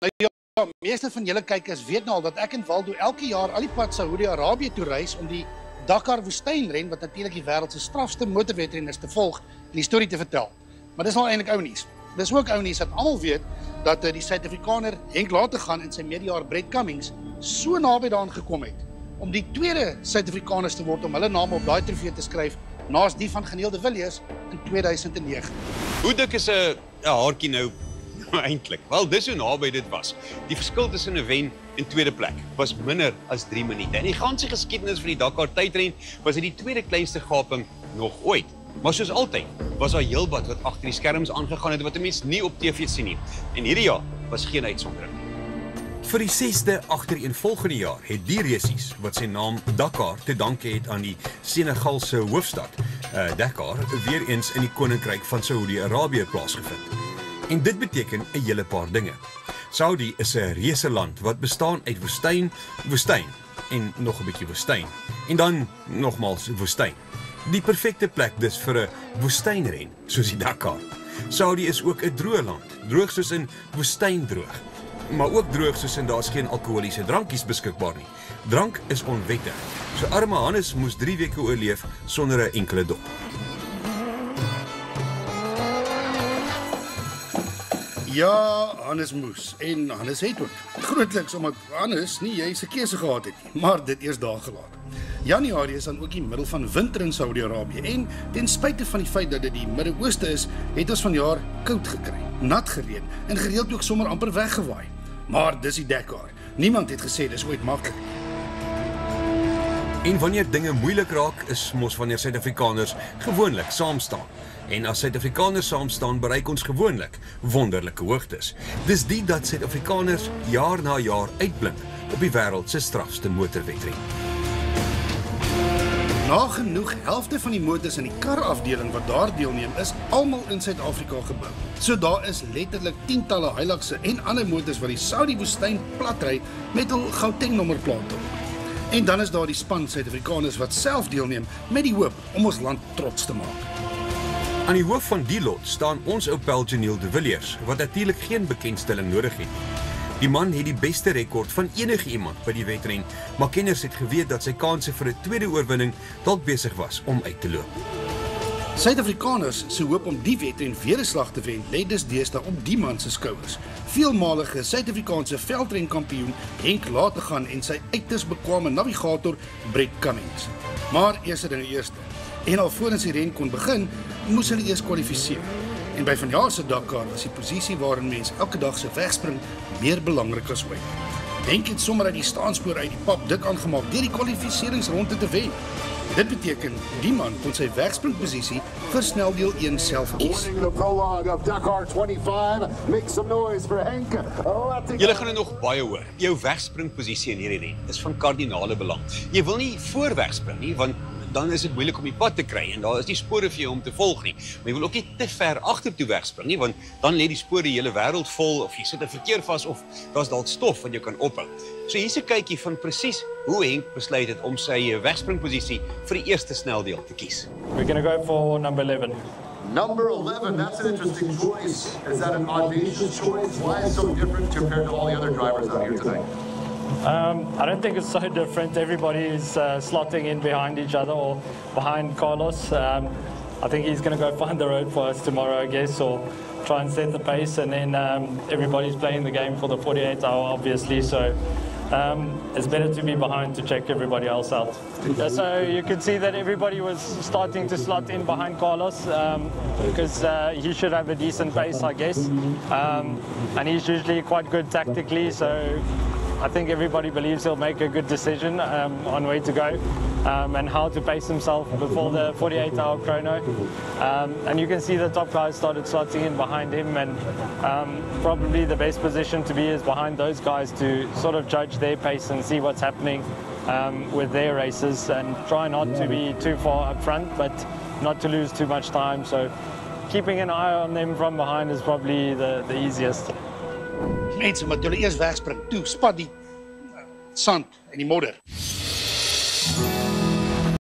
Nou ja, meeste van julle kykers weet nou al dat ek en Waldo elke jaar al die pad Saudi-Arabië toe reis om die Dakar woestynren, wat natuurlik die wêreld se strafste motorwedren is, te volg en die storie te vertel. Maar dis nou eintlik ou nuus. Dis ook ou nuus dat almal weet dat die Suid-Afrikaner Henk Lategan en sy medejaar Brett Cummings so naby daaraan gekom het om die tweede Suid-Afrikaners te word om hulle name op daai trofee te skryf naas die van Geniel de Villiers in 2009. Hoe dik is 'n haartjie nou eintlik? Wel, dis hoe naby dit was. Die verskil tussen 'n wen en tweede plek was minder as 3 minute. In die ganse geskiedenis van die Dakar tydren was dit die tweede kleinste gaping nog ooit. Maar soos altyd was daar heelwat wat agter die skerms aangegaan het wat 'n mens nie op TV sien nie. En hierdie jaar was geen uitsondering. Vir die 6de agtereenvolgende jaar het die resies wat sy naam Dakar te danke het aan die Senegalse hoofstad Dakar weer eens in die koninkryk van Saudi-Arabië plaasgevind. En dit beteken 'n hele paar dinge. Saudi is 'n reuse land wat bestaan uit woestyn, woestyn en nog 'n bietjie woestyn en dan nogmals woestyn. Die perfekte plek dus vir 'n woestynren soos die Dakar. Saudi is ook 'n droë land, droog soos in woestyndroog. Maar ook droog soos in daar's geen alkoholiese drankies beskikbaar nie. Drank is onwettig. So arme Hannes moes 3 weke oorleef sonder 'n enkele dop. Ja, Hannes moes en Hannes het ook. Grootliks omdat Hannes nie jy se keuse gehad het nie, maar dit eers daar gelaat. Januarie is dan ook die middel van winter in Saudi-Arabië en ten spyte van die feit dat dit die Midde-Ooste is, het ons vanjaar koud gekry, nat gereën en gereeld ook sommer amper weggewaai. Maar dis die Dakar. Niemand het gesê dis ooit maklik. En wanneer dinge moeilik raak, is mos wanneer Suid-Afrikaners gewoonlik saam staan. En as Suid-Afrikaners saam staan, bereik ons gewoonlik wonderlike hoogtes. Dis die dat Suid-Afrikaners jaar na jaar uitblink op die wêreld se strafste motorwedren. Nagenoeg helfte van die motors in die karafdeling wat daar deelneem is almal in Suid-Afrika gebou. So daar is letterlik tientalle Hiluxe en ander motors wat die Saudi woestyn platry met hul Gauteng nommerplate op. En dan is daar die span Suid-Afrikaners wat self deelneem met die hoop om ons land trots te maak. Aan die hoof van die lot staan ons ou pel Geniel de Villiers, wat natuurlik geen bekendstelling nodig het. Die man het die beste rekord van enige iemand by die wedren, maar kenners het geweet dat sy kanse vir 'n tweede oorwinning dalk besig was om uit te loop. Suid-Afrikaners se hoop om die wedren weer 'n slag te wen, lê dus deesdae op die man se skouers. Veelmalige Suid-Afrikaanse veldrenkampioen Henk Lategan en sy uiters bekwame navigator Brett Cummings. Maar eers dit nou eerste. En alvorens die ren kon begin, moes hulle eers kwalifiseer. En by vanjaar se Dakar was die posisie waarin mens elke dag se wegspring meer belangrik as ooit. Henk het sommer uit die staanspoor uit die pap dik aangemaak deur die kwalifikasieringsronde te wen. Dit beteken die man kon sy wegspringposisie vir sneldeel 1 self kies. Julle gaan nog baie hoor. Jou wegspringposisie in hierdie ren is van kardinale belang. Jy wil nie voor wegspring nie, want dan is dit moeilik om die pad te kry en daar is nie spore vir jou om te volg nie. Maar jy wil ook nie te ver agtertoe wegspring nie, want dan lê die spore die hele wêreld vol of jy sit in verkeer vas of daar's dalk stof wat jy kan ophou. So hier's 'n kykie van presies hoe Henk besluit het om sy wegspringposisie vir die eerste sneldeel te kies. We're going to go for number 11. Number 11, that's an interesting choice. Is that an audacious choice? Why is it so different compared to all the other drivers out here tonight? I don't think it's so different. Everybody is slotting in behind each other or behind Carlos. I think he's going to go find the road for us tomorrow, I guess, or try and set the pace. And then everybody's playing the game for the 48 hour, obviously. So it's better to be behind to check everybody else out. So you could see that everybody was starting to slot in behind Carlos because he should have a decent pace, I guess. And he's usually quite good tactically. So I think everybody believes he'll make a good decision on where to go and how to pace himself before the 48-hour chrono. And you can see the top guys started slotting in behind him, and probably the best position to be is behind those guys to sort of judge their pace and see what's happening with their races and try not to be too far up front, but not to lose too much time. So keeping an eye on them from behind is probably the easiest. Mense, maar hulle eers wegspring, toe spat die sand en die modder.